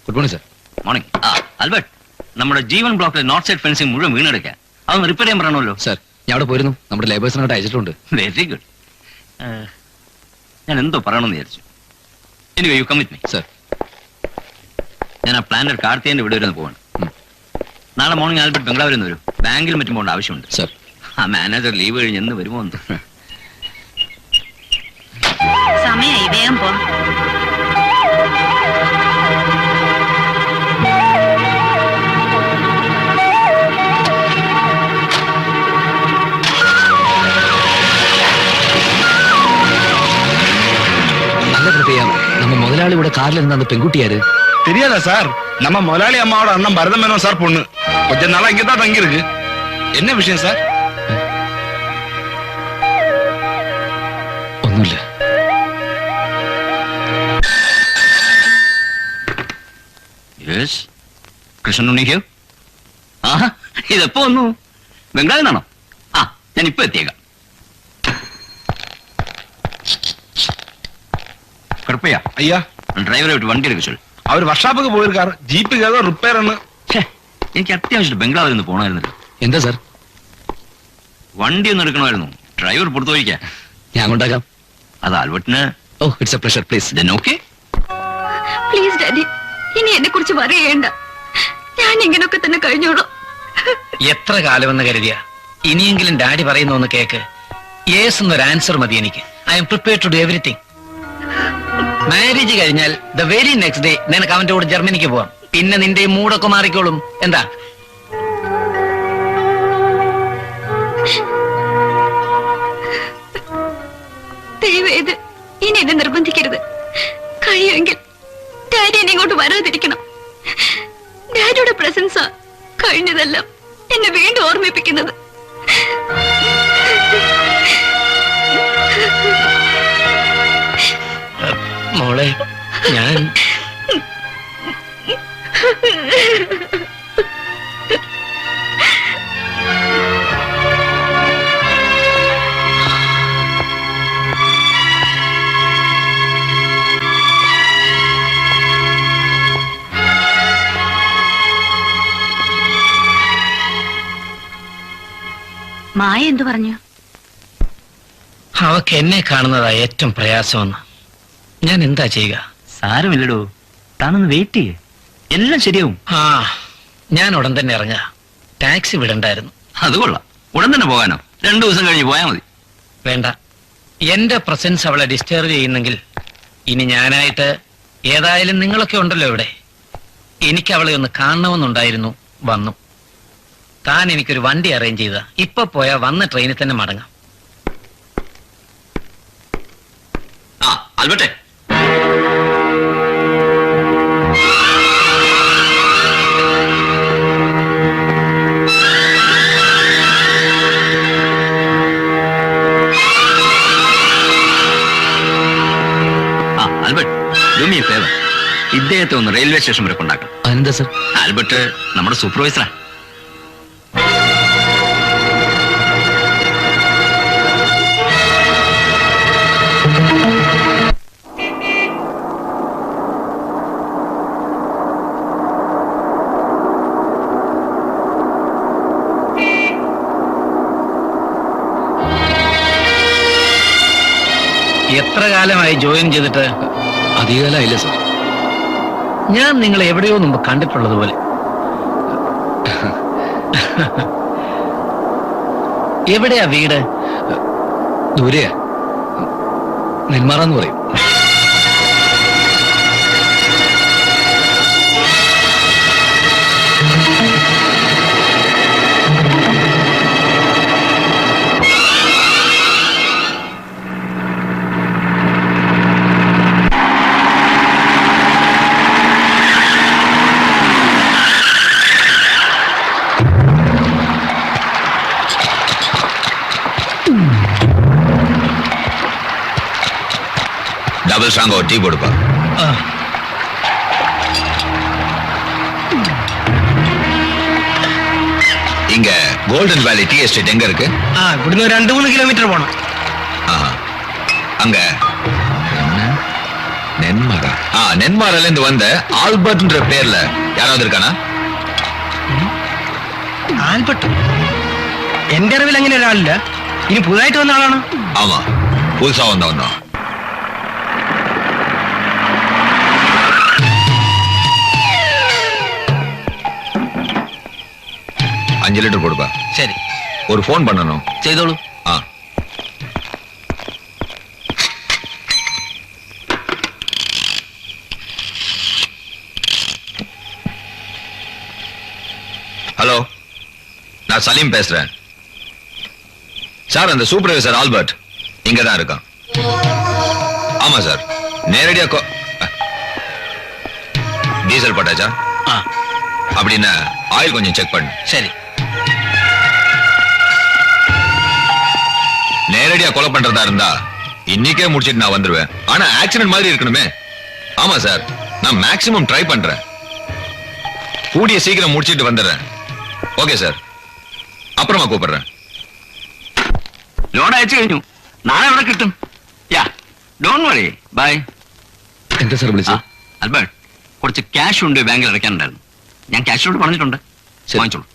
Good morning sir. Morning. Albert, നമ്മുടെ ജീവൻ ബ്ലോക്കിലെ north side fencing മുഴുവൻ വീണെടുക്കാൻ അതൊന്ന് റിപ്പയർ ചെയ്യാൻ പറയണമല്ലോ. സർ, ഞാൻ അവിടെ പോയിരുന്നു. നമ്മുടെ ലേബേഴ്സിനോട്ട് അയച്ചിട്ടുണ്ട്. Very good. ഞാൻ എന്തോ പറയണമെന്ന് വിചാരിച്ചു. Anyway you come with me. Sir, ഞാൻ ആ പ്ലാന്റർ കാർത്തിയന്റെ ഇവിടെ വരെ പോവാണ്. നാളെ മോർണിംഗ് ആൽബർട്ട് ബംഗ്ലാവിൽ നിന്ന് വരും. ബാങ്കിൽ മറ്റും പോകേണ്ട ആവശ്യമുണ്ട്. സർ. ആ മാനേജർ ലീവ് കഴിഞ്ഞ് എന്ന് വരുമോ എന്ന്. സമയായി, വേഗം പോ. நல்ல கிருப்பையா நம்ம முதலாளியோட கார்ல இருந்த அந்த பெண்குட்டி யாரு? தெரியாதா சார்? நம்ம முதலாளி அம்மாவோட அண்ணன் பரதம் மேனோன் சார் பொண்ணு. கொஞ்ச நாளா இங்கதான் தங்கி இருக்கு. என்ன விஷயம் சார்? ഒന്നുമില്ല. Yes, Krishnan Unni here. ആഹാ, ഇതെപ്പോ വന്നു? ബംഗ്ലാവിൽ നിന്നാണോ? ആ, ഞാൻ ഇപ്പൊ എത്തിയേക്കാം. കൃപ്പയാ ஐயா, ഡ്രൈവറെ വിട്ട് വണ്ടി എടുക്ക ചൊല്ലു. அவர் വർഷാപ്പൊക്കെ പോயிருക്കാറ്. ജീപ്പിക്ക് ഏതോ റിപ്പയർ ആണ്. എനിക്ക് അത്യാവശ്യം ബംഗ്ലാവിൽ നിന്ന് പോകണമായിരുന്നല്ലോ. എന്താ സാർ? വണ്ടി ഒന്ന് എടുക്കണമായിരുന്നു. ഡ്രൈവർ പുറത്തു പോയിക്കാം. ഞാൻ കൊണ്ടാക്കാം. അത് ആൽബർട്ടിന്. ഓ, it's a pleasure. Please. Then okay. Please daddy, ഇനി എന്നെ കുറിച്ച് പറയേണ്ട. ഞാൻ ഇങ്ങനൊക്കെ തന്നെ കഴിഞ്ഞോളൂ. എത്ര കാലമെന്ന് കരുതിയ ഇനിയെങ്കിലും ഡാഡി പറയുന്ന ഒന്ന് കേക്ക്. യേസ് എന്നൊരു ആൻസർ മതി എനിക്ക്. I'm prepared to do everything. Marriage കഴിഞ്ഞാൽ ദ വെരി നെക്സ്റ്റ് ഡേ നിനക്ക് അവന്റെ കൂടെ ജർമ്മനിക്ക് പോവാം. പിന്നെ നിന്റെ മൂടൊക്കെ മാറിക്കോളും. എന്താ? ദയവേത് ഇനി എന്നെ നിർബന്ധിക്കരുത്. കഴിയുമെങ്കിൽ ഡാഡി എന്നെ ഇങ്ങോട്ട് വരാതിരിക്കണം. ഡാഡിയുടെ പ്രസൻസാ കഴിഞ്ഞതെല്ലാം എന്നെ വീണ്ടും ഓർമ്മിപ്പിക്കുന്നത്. മോളെ, ഞാൻ മായ എന്തു പറഞ്ഞു? അവക്ക് എന്നെ കാണുന്നതാ ഏറ്റവും പ്രയാസമെന്ന്. ഞാൻ എന്താ ചെയ്യുക? സാരമില്ലടോ, താനൊന്ന് വെയിറ്റ് ചെയ്യേ, എല്ലാം ശരിയാവും. ആ, ഞാൻ ഉടൻ തന്നെ ഇറങ്ങാ. ടാക്സി വിടണ്ടായിരുന്നു. അത് കൊള്ളാം. ഉടൻ തന്നെ പോകാനോ? 2 ദിവസം കഴിഞ്ഞ് പോയാൽ മതി. വേണ്ട, എന്റെ പ്രസൻസ് അവളെ ഡിസ്റ്റർബ് ചെയ്യുന്നെങ്കിൽ ഇനി ഞാനായിട്ട് ഏതായാലും നിങ്ങളൊക്കെ ഉണ്ടല്ലോ ഇവിടെ. എനിക്ക് അവളെ ഒന്ന് കാണണമെന്നുണ്ടായിരുന്നു. വന്നു. താൻ എനിക്കൊരു വണ്ടി അറേഞ്ച് ചെയ്ത. ഇപ്പൊ പോയാ വന്ന ട്രെയിനിൽ തന്നെ മടങ്ങാം. ആ ആൽബർട്ടെ, Albert, do me a favour. ഇദ്ദേഹത്തെ ഒന്ന് റെയിൽവേ സ്റ്റേഷൻ വരെ കൊണ്ടാക്കാം. അതെന്താ സർ? ആൽബർട്ട് നമ്മുടെ സൂപ്പർവൈസറാ. എത്ര കാലമായി ജോയിൻ ചെയ്തിട്ട്? അധികകാലമായില്ല സർ. ഞാൻ നിങ്ങളെ എവിടെയോ മുമ്പ് കണ്ടിട്ടുള്ളത് പോലെ. എവിടെയാ വീട്? ദൂരെയാ, നെന്മാറാന്ന് പറയും. டபுள் ஸ்ட்ராங் ஒரு டீ கொடுப்பா. இங்க கோல்டன் வேலி டீ எஸ்டேட் எங்க இருக்கு? ഇവിടുന്ന് 2-3 കിലോമീറ്റർ പോണം. அங்க நென்மாரா நென்மாரால இருந்து வந்த ஆல்பர்ட்ன்ற பேர்ல யாராவது இருக்கானா? ആൽബർട്ട് എന്റെ അറിവിൽ അങ്ങനെ ഒരാളില്ല. ഇനി പുതുതായിട്ട് വന്ന ആളാണ്. ஆமா, புதுசா வந்தவன் தான். அஞ்சு லிட்டர் கொடுப்பா. ശരി, ஒரு ஃபோன் பண்ணணும். ചെയ്തോളൂ. ஆ. ஹலோ, நான் சலீம் பேசுறேன் சார். அந்த சூப்பர்வைசர் ஆல்பர்ட் இங்க தான் இருக்கான். ஆமா சார், நேரடியா டீசல் போட்டாச்சா? ആ அப்படின்னா ஆயில் கொஞ்சம் செக் பண்ணு. ശരി. நேரடியா கொலை பண்றதா இருந்தா இன்னைக்கே முடிச்சிட்டு நான் வந்துருவேன். ஆனா ஆக்சிடென்ட் மாதிரி இருக்கணுமே. ஆமா சார், நான் மேக்ஸிமம் ட்ரை பண்றேன். கூடிய சீக்கிரம் முடிச்சிட்டு வந்துடுறேன். ஓகே சார், அப்புறமா கூப்பிடுறேன். ലോൺ അയച്ചു കഴിഞ്ഞു. നാളെ അവിടെ കിട്ടും. യാ, ഡോണ്ട് വറി. ബൈ. എന്താ സാർ വിളിച്ചത്? ആൽബർട്ട്, കുറച്ച് ക്യാഷ് ഉണ്ട് ബാങ്കിൽ അടയ്ക്കാനുണ്ടായിരുന്നു. ഞാൻ ക്യാഷിനോട് പറഞ്ഞിട്ടുണ്ട്. ശരി. വാങ്ങിച്ചോളൂ.